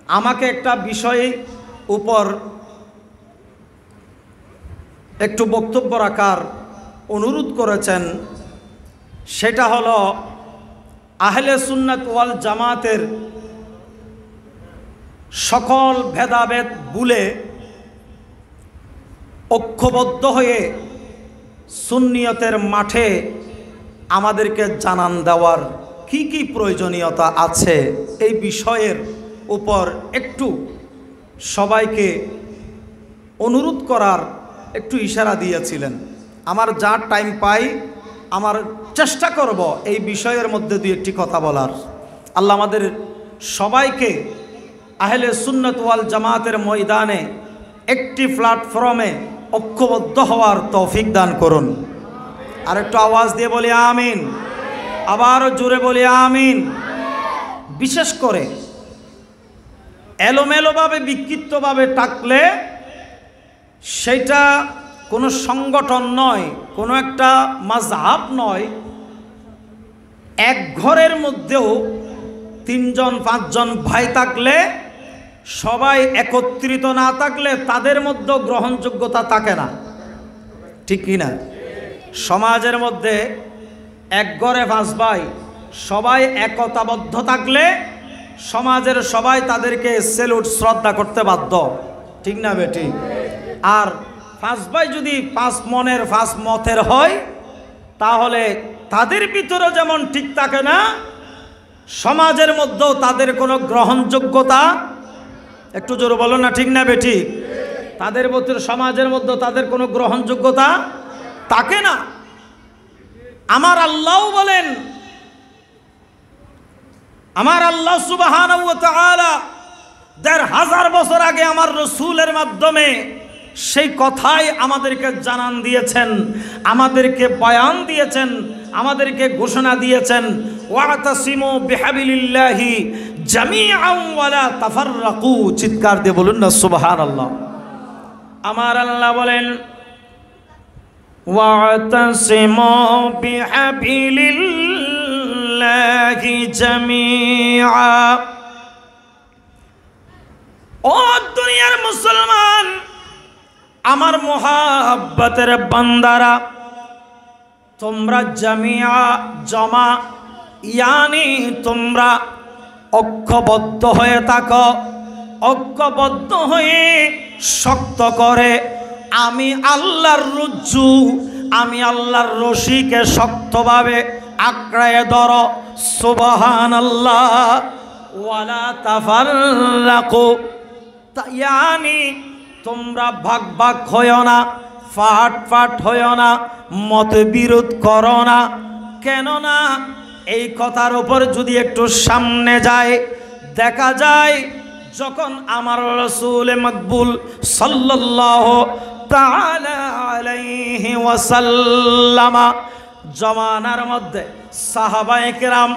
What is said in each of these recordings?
আমাকে একটা বিষয়ের উপর একটু বক্তব্য রাখার অনুরোধ করেছেন। সেটা হলো আহলে সুন্নাত ওয়াল জামাতের সকল ভেদাভেদ ভুলে ঐক্যবদ্ধ হয়ে সুন্নিয়তের মাঠে আমাদেরকে জানান দেওয়ার কি কি প্রয়োজনীয়তা আছে, এই বিষয়ের উপর একটু সবাইকে অনুরোধ করার একটু ইশারা দিয়েছিলেন। আমার যা টাইম পাই আমার চেষ্টা করব এই বিষয়ের মধ্যে দুই একটি কথা বলার। আল্লাহ আমাদের সবাইকে আহলে সুন্নাত ওয়াল জামাতের ময়দানে একটি প্ল্যাটফর্মে ঐক্যবদ্ধ হওয়ার তৌফিক দান করুন। আর একটু আওয়াজ দিয়ে বলি আমিন, আবারও জোরে বলি আমিন। বিশেষ করে এলোমেলোভাবে বিক্ষিপ্তভাবে থাকলে সেটা কোনো সংগঠন নয়, কোনো একটা মাযহাব নয়। এক ঘরের মধ্যেও 3 জন 5 জন ভাই থাকলে, সবাই একত্রিত না থাকলে তাদের মধ্যে গ্রহণযোগ্যতা থাকে না, ঠিক কি না? সমাজের মধ্যে এক ঘরে 5 ভাই সবাই একতাবদ্ধ থাকলে সমাজের সবাই তাদেরকে সেলুট শ্রদ্ধা করতে বাধ্য, ঠিক না বেটি? আর 5 ভাই যদি 5 মনের 5 মতের হয় তাহলে তাদের ভিতরে যেমন ঠিক থাকে না, সমাজের মধ্যেও তাদের কোনো গ্রহণযোগ্যতা, একটু জোরে বলো না, ঠিক না বেটি? তাদের ভিতরে সমাজের মধ্যে তাদের কোনো গ্রহণযোগ্যতা থাকে না। আমার আল্লাহ বলেন, আমার আল্লাহ সুবহানাহু ওয়া তাআলা ১,৫০০ বছর আগে আমার রাসূলের মাধ্যমে সেই কথাই আমাদেরকে জানান দিয়েছেন, আমাদেরকে বয়ান দিয়েছেন, আমাদেরকে ঘোষণা দিয়েছেন, ওয়াতাসিমু বিহাবিলিল্লাহি জামিআন ওয়া লা তাফাররাকু। চিৎকার দিয়ে বলুন না সুবহানাল্লাহ। আমার আল্লাহ বলেন, ওয়াতাসিমু বিহাবিলিল্লাহি জামিআ। ও দুনিয়ার মুসলমান, আমার মোহাব্বতের বান্দারা, তোমরা জামিয়া জমা ইয়ানি তোমরা ঐক্যবদ্ধ হয়ে থাকো। ঐক্যবদ্ধ হয়ে শক্ত করে আমি আল্লাহর রজ্জু, আমি আল্লাহর রশিকে শক্তভাবে আঁকড়ায় ধরো। সুবহানাল্লাহ। ওয়ালা তাফাররাকু, ইয়ানি তোমরা ভাগ ভাগ হইও না, ফাট ফাট হইও না, মতবিরোধ করো না। কেননা এই কথার উপর যদি একটু সামনে যায়, দেখা যায় যখন আমার রাসূল মকবুল সাল্লাল্লাহু তাআলা আলাইহি ওয়াসাল্লাম জমানার মধ্যে সাহাবায়ে কেরাম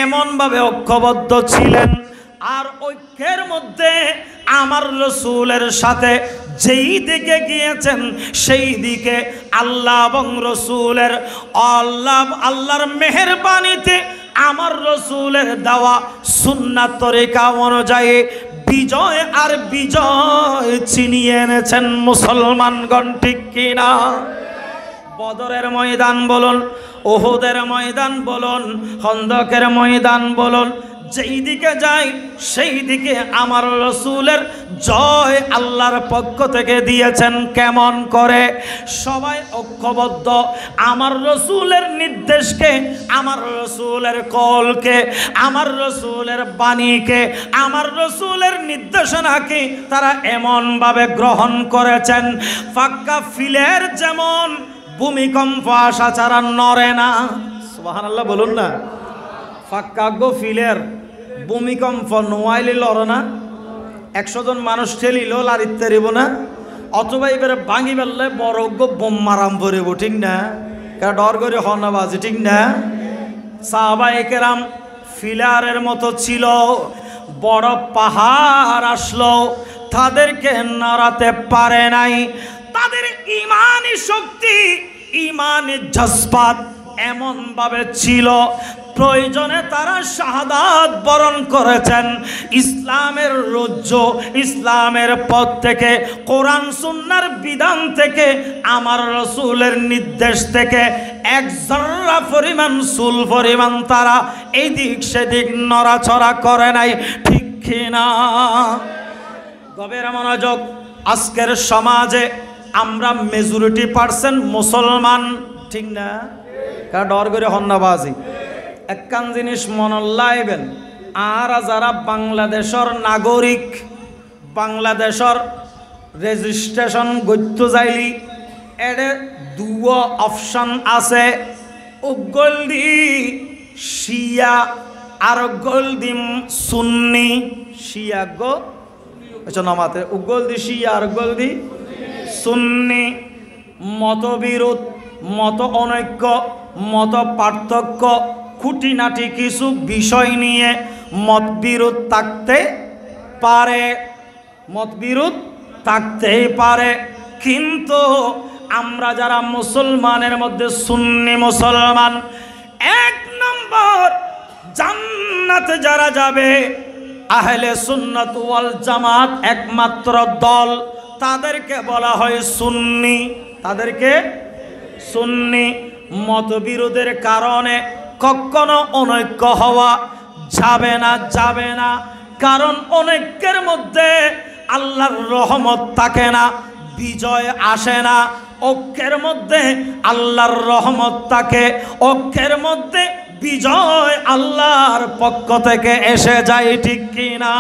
এমনভাবে ঐক্যবদ্ধ ছিলেন, আর ঐক্যের মধ্যে আমার রাসূলের সাথে যেই দিকে গিয়েছেন সেই দিকে আল্লাহ এবং রাসূলের আল্লাহর মেহেরবানিতে আমার রাসূলের দেওয়া সুন্নাত তরিকা অনুযায়ী বিজয় আর বিজয় ছিনিয়ে এনেছেন মুসলমানগণ, ঠিক কিনা? বদরের ময়দান বলুন, উহুদের ময়দান বলুন, খন্দকের ময়দান বলুন, যেই দিকে যাই সেই দিকে আমার রাসূলের জয় আল্লাহর পক্ষ থেকে দিয়েছেন। কেমন করে? সবাই ঐক্যবদ্ধ আমার রাসূলের নির্দেশকে, আমার রাসূলের কলকে, আমার রাসূলের বাণীকে, আমার রাসূলের নির্দেশনাকে তারা এমনভাবে গ্রহণ করেছেন, ফাক্কা ফিলের যেমন ভূমিকম্প আসা ছাড়া নড়ে না। সুবহানাল্লাহ বলুন না। ফাক্কা গো ফিলের ভূমিকম্প নোয়াইলে লড়ে না, 100 জন মানুষ ঠেলিল লারিতে রিব না, অথবা এবারে ভাঙি ফেললে বড় গো বোম মারাম পড়ব, ঠিক না? কারণ ডর করে হনা বাজে, ঠিক না? সাহাবায়ে কেরাম ফিলারের মতো ছিল, বড় পাহাড় আসলো তাদেরকে নাড়াতে পারে নাই। তাদের ইমানি শক্তি, ইমানি জজবাত এমন ভাবে ছিল, প্রয়োজনে তারা শাহাদাত বরণ করেছেন। ইসলামের রজ্জ, ইসলামের পথ থেকে, কোরআন সুন্নাহর বিধান থেকে, আমার রাসূলের নির্দেশ থেকে এক জর্রা পরিমাণ চুল পরিমাণ তারা এদিক সেদিক নড়াচড়া করে নাই। ঠিক কিনা? গভীর মনোযোগ। আজকের সমাজে আমরা মেজরিটি পার্সেন্ট মুসলমান, ঠিক না? কারণ ডর করে হন্নাবাজি একখান জিনিস মনল্লাইবেন, আর যারা বাংলাদেশের নাগরিক, বাংলাদেশের রেজিস্ট্রেশন গত্য যাইলি এডে দুটো অপশন আছে, উগলদি শিয়া আর গলদি সুন্নি। শিয়া গো নামাতে উগলদি শিয়া আর গলদি সুন্নি। মতবিরোধ, মত অনৈক্য, মত পার্থক্য, খুঁটিনাটি কিছু বিষয় নিয়ে মতবিরোধ থাকতে পারে, মতবিরোধ থাকতেই পারে। কিন্তু আমরা যারা মুসলমানের মধ্যে সুন্নি মুসলমান, এক নম্বর জান্নাতে যারা যাবে আহলে সুন্নাত ওয়াল জামাত একমাত্র দল, তাদেরকে বলা হয় সুন্নি। তাদেরকে সুন্নি। মতবিরোধের কারণে কখনো অনৈক্য হওয়া যাবে না, যাবে না। কারণ অনৈক্যের মধ্যে আল্লাহর রহমত থাকে না, বিজয় আসে না। ঐক্যের মধ্যে আল্লাহর রহমত থাকে, ঐক্যের মধ্যে বিজয় আল্লাহর পক্ষ থেকে এসে যায়। ঠিক কিনা?